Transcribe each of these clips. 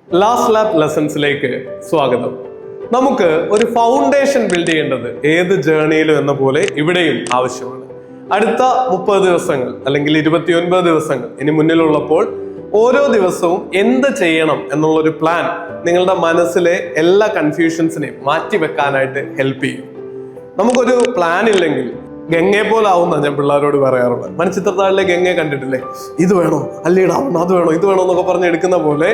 Last lab ലെസൺസിലേക്ക് സ്വാഗതം. നമുക്ക് ഒരു ഫൗണ്ടേഷൻ ബിൽഡ് ചെയ്യേണ്ടത് ഏത് ജേർണിയിലും എന്ന പോലെ ഇവിടെയും ആവശ്യമാണ്. അടുത്ത 30 ദിവസങ്ങൾ അല്ലെങ്കിൽ 29 ദിവസങ്ങൾ ഇനി മുന്നിലുള്ളപ്പോൾ ഓരോ ദിവസവും എന്ത് ചെയ്യണം എന്നുള്ളൊരു പ്ലാൻ നിങ്ങളുടെ മനസ്സിലെ എല്ലാ കൺഫ്യൂഷൻസിനെയും മാറ്റിവെക്കാനായിട്ട് ഹെൽപ്പ് ചെയ്യും. നമുക്കൊരു പ്ലാൻ ഇല്ലെങ്കിൽ ഗംഗയെ പോലെ ആവുന്ന ഞാൻ പിള്ളേരോട് പറയാറുള്ളത്. മണിച്ചിത്രത്താഴിലെ ഗംഗയെ കണ്ടിട്ടില്ലേ? ഇത് വേണോ, അല്ലേടാവുന്നു, അത് വേണോ, ഇത് വേണോ എന്നൊക്കെ പറഞ്ഞ് എടുക്കുന്ന പോലെ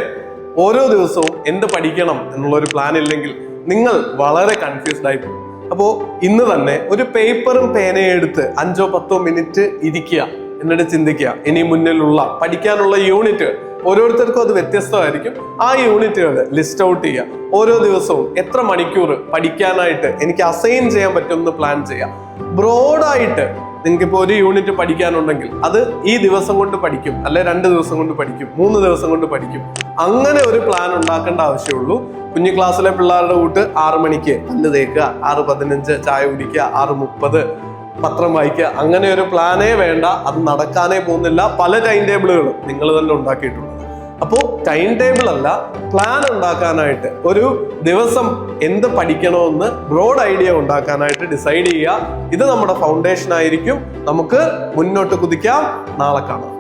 ഓരോ ദിവസവും എന്ത് പഠിക്കണം എന്നുള്ളൊരു പ്ലാൻ ഇല്ലെങ്കിൽ നിങ്ങൾ വളരെ കൺഫ്യൂസ്ഡ് ആയി പോകും. അപ്പോൾ ഇന്ന് തന്നെ ഒരു പേപ്പറും പേനയും എടുത്ത് 5-10 മിനിറ്റ് ഇരിക്കുക, എന്നിട്ട് ചിന്തിക്കുക ഇനി മുന്നിലുള്ള പഠിക്കാനുള്ള യൂണിറ്റ് ഓരോരുത്തർക്കും അത് വ്യത്യസ്തമായിരിക്കും. ആ യൂണിറ്റുകൾ ലിസ്റ്റ് ഔട്ട് ചെയ്യുക. ഓരോ ദിവസവും എത്ര മണിക്കൂർ പഠിക്കാനായിട്ട് എനിക്ക് അസൈൻ ചെയ്യാൻ പറ്റുമെന്ന് പ്ലാൻ ചെയ്യാം. ബ്രോഡായിട്ട് നിങ്ങൾക്കിപ്പോൾ ഒരു യൂണിറ്റ് പഠിക്കാനുണ്ടെങ്കിൽ അത് ഈ ദിവസം കൊണ്ട് പഠിക്കും, അല്ലെ 2 ദിവസം കൊണ്ട് പഠിക്കും, 3 ദിവസം കൊണ്ട് പഠിക്കും. അങ്ങനെ ഒരു പ്ലാൻ ഉണ്ടാക്കേണ്ട ആവശ്യമുള്ളൂ. കുഞ്ഞു ക്ലാസ്സിലെ പിള്ളേരുടെ കൂട്ട് 6 മണിക്ക് പല്ല് തേക്കുക, 6:15 ചായ കുടിക്കുക, 6:30 പത്രം വായിക്കുക, അങ്ങനെ ഒരു പ്ലാനേ വേണ്ട. അത് നടക്കാനേ പോകുന്നില്ല. പല ടൈം ടേബിളുകളും നിങ്ങൾ തന്നെ ഉണ്ടാക്കിയിട്ടുണ്ട്. അപ്പോൾ ടൈം ടേബിൾ അല്ല, പ്ലാൻ ഉണ്ടാക്കാനായിട്ട് ഒരു ദിവസം എന്ത് പഠിക്കണമെന്ന് ബ്രോഡ് ഐഡിയ ഉണ്ടാക്കാനായിട്ട് ഡിസൈഡ് ചെയ്യുക. ഇത് നമ്മുടെ ഫൗണ്ടേഷൻ ആയിരിക്കും. നമുക്ക് മുന്നോട്ട് കുതിക്കാം. നാളെ കാണാം.